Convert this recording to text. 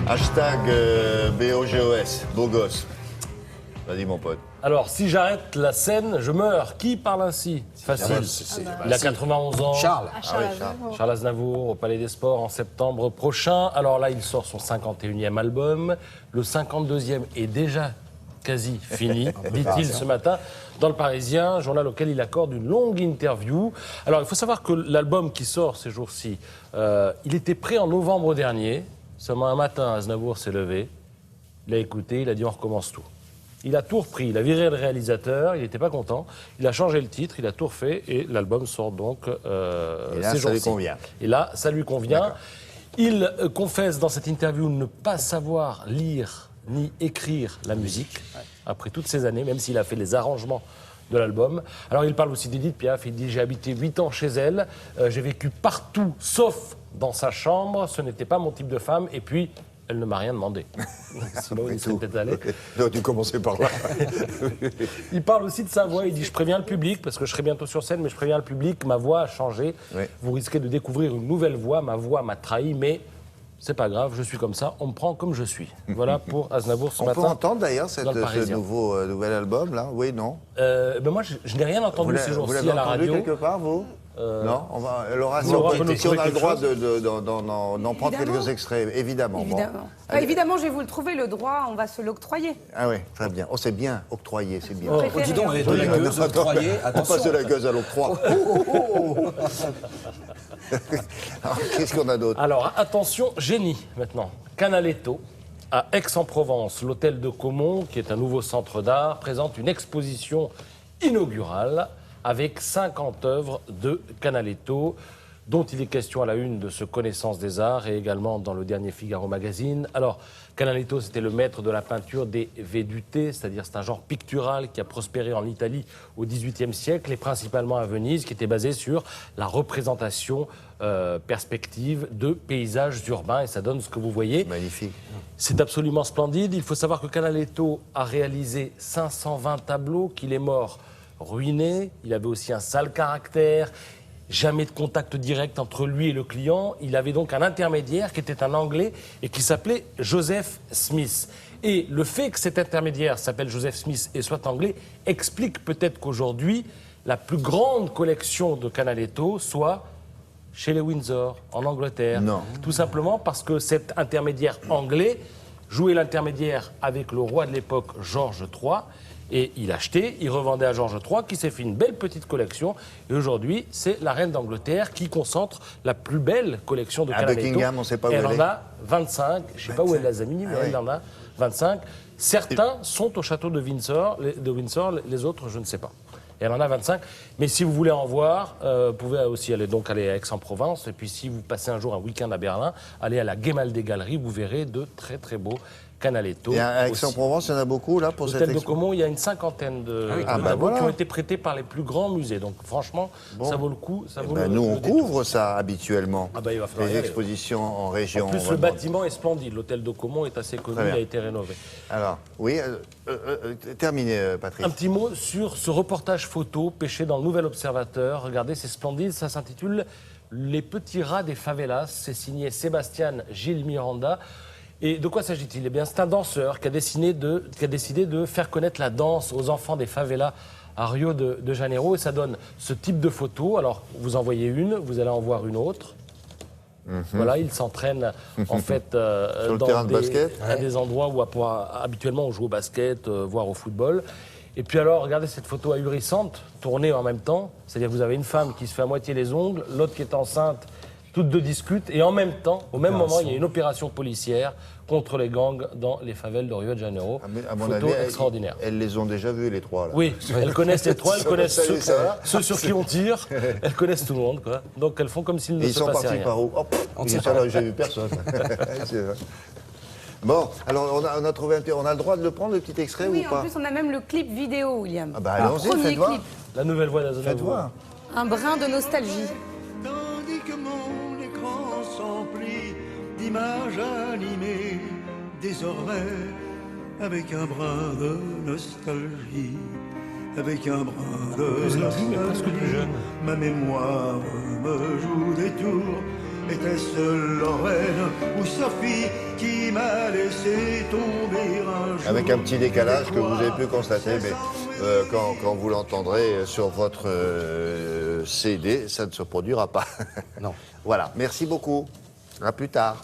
Hashtag BOGOS, beau gosse. Vas-y, mon pote. Alors, si j'arrête la scène, je meurs. Qui parle ainsi? Facile. Il a 91 ans. Charles. Charles Aznavour au Palais des Sports en septembre prochain. Alors là, il sort son 51e album. Le 52e est déjà quasi fini, dit-il ce matin, dans Le Parisien, journal auquel il accorde une longue interview. Alors, il faut savoir que l'album qui sort ces jours-ci, il était prêt en novembre dernier. Seulement un matin, Aznavour s'est levé, il a écouté, il a dit on recommence tout. Il a tout repris, il a viré le réalisateur, il n'était pas content, il a changé le titre, il a tout refait et l'album sort donc Et là, ça lui convient. Et là, ça lui convient. Il confesse dans cette interview ne pas savoir lire ni écrire la musique, après toutes ces années, même s'il a fait les arrangements de l'album. Alors il parle aussi d'Edith Piaf, il dit « J'ai habité 8 ans chez elle, j'ai vécu partout sauf dans sa chambre, ce n'était pas mon type de femme, et puis elle ne m'a rien demandé. » Sinon, il serait peut-être allé. Donc, tu commençais par là. Il parle aussi de sa voix, il dit « Je préviens le public, parce que je serai bientôt sur scène, mais je préviens le public, ma voix a changé. Oui. Vous risquez de découvrir une nouvelle voix, ma voix m'a trahi, mais c'est pas grave, je suis comme ça, on me prend comme je suis. » Voilà pour Aznavour ce matin. On peut entendre d'ailleurs dans Le ce Parisien. nouvel album, là? Oui, non? Ben moi, je n'ai rien entendu ces Vous jours-ci l'avez à la entendu radio. quelque part, vous? Non, Laura, si Laura on peut nous si on a trouver le droit quelque d'en prendre quelques extraits, évidemment. Bon. Évidemment. Allez. Évidemment, je vais vous le trouver, le droit, on va se l'octroyer. Ah oui, très bien. Oh, c'est bien, octroyé, c'est bien. Oh. Préféré, Dis donc, hein. de la gueuse octroyée, On passe attention. de la gueuse à l'octroi. Alors, qu'est-ce qu'on a d'autre? Alors, attention, génie, maintenant. Canaletto, à Aix-en-Provence, l'hôtel de Caumont, qui est un nouveau centre d'art, présente une exposition inaugurale avec 50 œuvres de Canaletto, dont il est question à la une de ce Connaissance des Arts et également dans le dernier Figaro Magazine. Alors, Canaletto, c'était le maître de la peinture des vedute, c'est-à-dire c'est un genre pictural qui a prospéré en Italie au XVIIIe siècle et principalement à Venise, qui était basé sur la représentation perspective de paysages urbains. Et ça donne ce que vous voyez. Magnifique. C'est absolument splendide. Il faut savoir que Canaletto a réalisé 520 tableaux, qu'il est mort ruiné. Il avait aussi un sale caractère. Jamais de contact direct entre lui et le client. Il avait donc un intermédiaire qui était un Anglais et qui s'appelait Joseph Smith. Et le fait que cet intermédiaire s'appelle Joseph Smith et soit anglais explique peut-être qu'aujourd'hui, la plus grande collection de Canaletto soit chez les Windsor, en Angleterre. Non. Tout simplement parce que cet intermédiaire anglais jouait l'intermédiaire avec le roi de l'époque, Georges III. Et il achetait, il revendait à Georges III, qui s'est fait une belle petite collection. Et aujourd'hui, c'est la reine d'Angleterre qui concentre la plus belle collection de À Canaletto. Buckingham, on ne sait pas où elle Elle est. en a 25. Je ne sais pas où elle les a mis, mais Ah oui. elle en a 25. Certains sont au château de Windsor, les autres, je ne sais pas. Et elle en a 25. Mais si vous voulez en voir, vous pouvez aussi aller à Aix-en-Provence. Et puis si vous passez un jour un week-end à Berlin, allez à la Gemäldegalerie, vous verrez de très très beaux Canaletto. Et à aussi. Aix-en-Provence, il y en a beaucoup, là, pour cette L'hôtel de expo. Caumont, il y a une cinquantaine de Ah, bah tableaux voilà. qui ont été prêtés par les plus grands musées. Donc franchement, ça vaut le coup. Ça vaut le Nous, on détour. couvre ça habituellement. Ah bah, il va falloir y les aller. expositions en région. En plus, le vraiment. bâtiment est splendide. L'hôtel de Caumont est assez connu, Très il bien. a été rénové. Alors, oui, terminé, Patrice. Un petit mot sur ce reportage photo pêché dans le Nouvel Observateur. Regardez, c'est splendide. Ça s'intitule « Les petits rats des favelas ». C'est signé Sébastien Gil Miranda. Et de quoi s'agit-il? Eh bien, c'est un danseur qui a décidé de faire connaître la danse aux enfants des favelas à Rio de Janeiro. Et ça donne ce type de photo. Alors, vous en voyez une, vous allez en voir une autre. Voilà, il s'entraîne en fait le terrain de basket. à des endroits où habituellement on joue au basket, voire au football. Et puis alors, regardez cette photo ahurissante, tournée en même temps. C'est-à-dire que vous avez une femme qui se fait à moitié les ongles, l'autre qui est enceinte, toutes deux discutent. Et en même temps, au même moment, il y a une opération policière contre les gangs dans les favelles de Rio de Janeiro. À mon Photo avis, extraordinaire. elles les ont déjà vus, les trois, là. Oui, elles connaissent les trois, elles connaissent Ça y est, ça va. ceux sur qui on tire, elles connaissent tout le monde, quoi. Donc elles font comme s'il ne Et ils se sont passait partis rien. par où? Hop, On ils sait sont là, j'ai vu personne. C'est vrai. Bon, alors on a trouvé on a le droit de le prendre, le petit extrait, Oui, ou en pas? plus, on a même le clip vidéo, William. Ah bah allons-y, Premier faites voir. clip. La nouvelle voix Faites d'Aznavour. voir. Un brin de nostalgie. Tandis que mon écran s'emplit d'images animées, désormais avec un brin de nostalgie, avec un brin de nostalgie, ma mémoire me joue des tours Était-ce Lorraine ou Sophie qui m'a laissé tomber un jour? Avec un petit décalage que vous avez pu constater, mais quand vous l'entendrez sur votre CD, ça ne se produira pas. Non. Voilà, merci beaucoup. À plus tard.